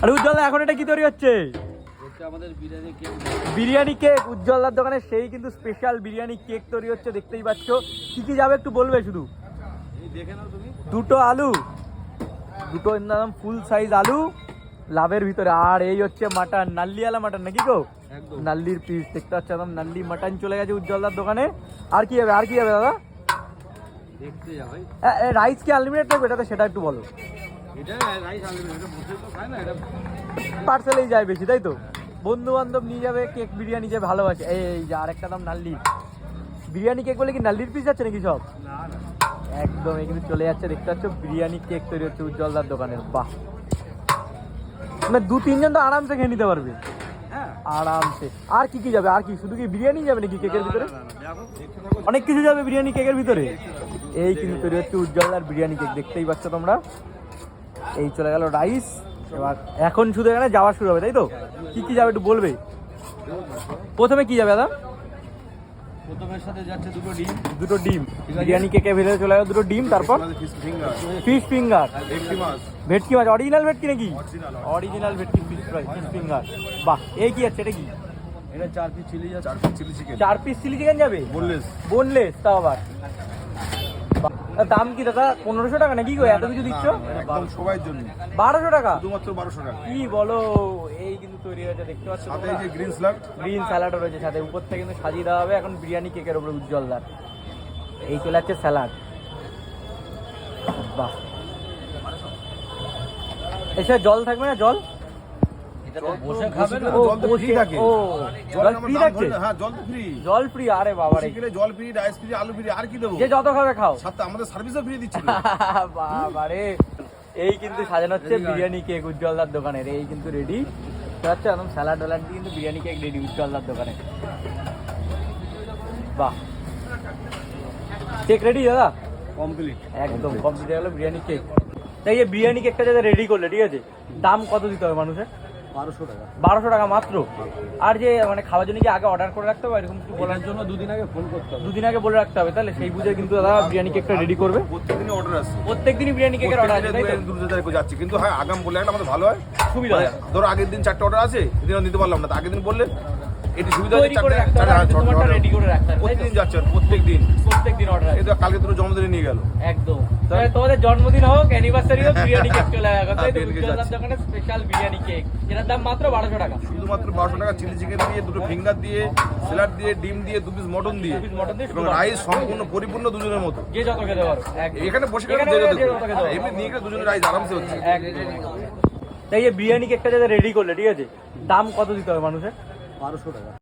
আর উজ্জ্বল এখন এটা কি তৈরি হচ্ছে? আমাদের বিরিয়ানি কেক। উজ্জ্বলদার দোকানে সেই কিন্তু স্পেশাল বিরিয়ানি কেক তৈরি হচ্ছে, দেখতেই পাচ্ছ। কি কি যাবে একটু বলবে শুধু? দেখে নাও তুমি। দুটো আলু, দুটো একদম ফুল সাইজ আলু লাভের ভিতরে। আর এই হচ্ছে মাটন, নাল্লিওয়ালা মাটন নাকি গো? নাল্লির পিস দেখতে পাচ্ছ, একদম নাল্লি মাটন চলে গেছে উজ্জ্বলদার দোকানে। আর কি হবে, আর কি হবে দাদা? দেখতে যা ভাই। রাইস কি আনলিমিটেড থাকবে এটাতে, সেটা একটু বলো। এটা রাইস আনলিমিটেড, এটা বসে তো খায় না, এটা পার্সেলেই যায় বেশি, তাই তো? বন্ধু বান্ধব নিয়ে যাবে, কেক বিরিয়ানি যে ভালোবাসে। এই যে আরেকটা দাম নাল্লি বিরিয়ানি কেক বলে কি নাল্লির পিস যাচ্ছে নাকি সব? না না একদম এখানে চলে যাচ্ছে, দেখতে পাচ্ছ বিরিয়ানি কেক তৈরি হচ্ছে উজ্জ্বলদার দোকানের। বাহ, মানে 2-3 জন তো আরামসে খেয়ে নিতে পারবে, হ্যাঁ আরামসে। আর কি কি যাবে? আর কি শুধু কি বিরিয়ানি যাবে নাকি কেকের ভিতরে? দেখো অনেক কিছু যাবে বিরিয়ানি কেকের ভিতরে। এই কিন্তু তৈরি হচ্ছে উজ্জ্বলদার বিরিয়ানি কেক, দেখতেই পাচ্ছ তোমরা। এই চলে গেল রাইস, এবার এখন শুধু এখানে যাওয়া শুরু হবে, তাই তো? কি কি যাবে একটু বলবে? প্রথমে কি যাবে দাদা? প্রথমের সাথে যাচ্ছে দুটো ডিম, দুটো ডিম বিরিয়ানি কেকের ভিতরে চলে গেল দুটো ডিম। তারপর ফিশ ফিঙ্গার, ভেটকি মাছ, অরিজিনাল ভেটকি নাকি? অরিজিনাল ভেটকি ফিশ ফিঙ্গার। বাহ, এই কি আছে? এটা কি? এটা 4 পিস চিলি যাচ্ছে, 4 piece chilli chicken, 4 piece chilli chicken যাবে, বোনলেস তাও আবার। বাহ, দাম কি দাদা? 1500 টাকা নাকি গো? এত কিছু দিচ্ছ? একদম সবার জন্য 1200 টাকা? শুধুমাত্র 1200 টাকা। কি বলো? এই কিন্তু তৈরি হয়েছে, দেখতে পাচ্ছ সাথে তোমরা? এই যে গ্রিন স্যালাড, গ্রিন স্যালাডও রয়েছে সাথে, উপর থেকে কিন্তু সাজিয়ে দেওয়া হবে এখন বিরিয়ানি কেকের উপরে উজ্জ্বলদার। এই চলে যাচ্ছে স্যালাড। বাহ, এছাড়া জল থাকবে না? জল এটা তো বসে খাবে না, ও, জল তো ফ্রি থাকে। ও, জল জল আমার ফ্রি দাম থাকছে? ধরে না, হ্যাঁ জল তো ফ্রি। জল ফ্রি? আরে বাবা রে, সেখানে জল ফ্রি, রাইস ফ্রি, আলু ফ্রি, আর কি দেবো? যে যত খাবে খাও। সাথে আমাদের সার্ভিসও ফ্রি দিচ্ছিল। বাবা রে, এই কিন্তু সাজানো হচ্ছে বিরিয়ানি কেক উজ্জ্বলদার দোকানের। এই কিন্তু রেডি হচ্ছে একদম স্যালাড ওয়ালাড দিয়ে কিন্তু বিরিয়ানি কেক রেডি উজ্জ্বলদার দোকানে। বাহ, কেক রেডি দাদা? কমপ্লিট। একদম কমপ্লিট হয়ে গেল বিরিয়ানি কেক। তাই এই বিরিয়ানি কেকটা যাতে রেডি করলে, ঠিক আছে, দাম কত দিতে হবে মানুষের? 1200 টাকা। 1200 টাকা মাত্র? আর যে মানে খাওয়ার জন্য কি আগে অর্ডার করে রাখতে হবে এরকম কিছু বলার বলার জন্য 2 দিন আগে ফোন করতে হবে। 2 দিন আগে বলে রাখতে হবে, তাহলে সেই বুঝে কিন্তু দাদা বিরিয়ানি কেকটা রেডি করবে। প্রত্যেকদিনই অর্ডার আসছে, প্রত্যেকদিনই বিরিয়ানি কেকের অর্ডার আছে, তাই তো? দূর দূর যাচ্ছে, কিন্তু হ্যাঁ আগাম বলে একটা আমাদের ভালো হয়, সুবিধা হয়। ধরো আগের দিন 4টা অর্ডার আছে, এদিন নিতে পারলাম না, তো আগের দিন বললে এটি সুবিধা তৈরি করে রাখতে হবে, তোমারটা রেডি করে রাখতে হবে, তাই তো? প্রতিদিন যাচ্ছে, প্রত্যেকদিন অর্ডার আছে। এই তো কালকে তোর জন্মদিনে নিয়ে গেল। একদম, তাহলে তোমাদের জন্মদিন হোক, অ্যানিভার্সারি হোক, বিরিয়ানি কেক চলে আসবে, তাই তো? বিরিয়ানি কেক উজ্জ্বলদার যাচ্ছে। দোকানে স্পেশাল বিরিয়ানি কেক, যেটার দাম মাত্র 1200 টাকা। শুধুমাত্র 1200 টাকা, চিলি চিকেন দিয়ে, দুটো ফিঙ্গার দিয়ে, স্যালাড দিয়ে, ডিম দিয়ে, 2 পিস মটন দিয়ে, 2 পিস মটন দিয়ে, এবং রাইস সম্পূর্ণ পরিপূর্ণ দুজনের মতো। যে যত খেতে পারো। একদম। এখানে বসে গেলে এখানে যে যত যে যত খেতে পারো। এমনি নিয়ে গেলে দুজনের রাইস আরামসে হচ্ছে। একদম। তাই এই বিরিয়ানি কেকটা যাতে রেডি করলে, ঠিক আছে, দাম কত দিতে হবে মানুষের? 1200 টাকা।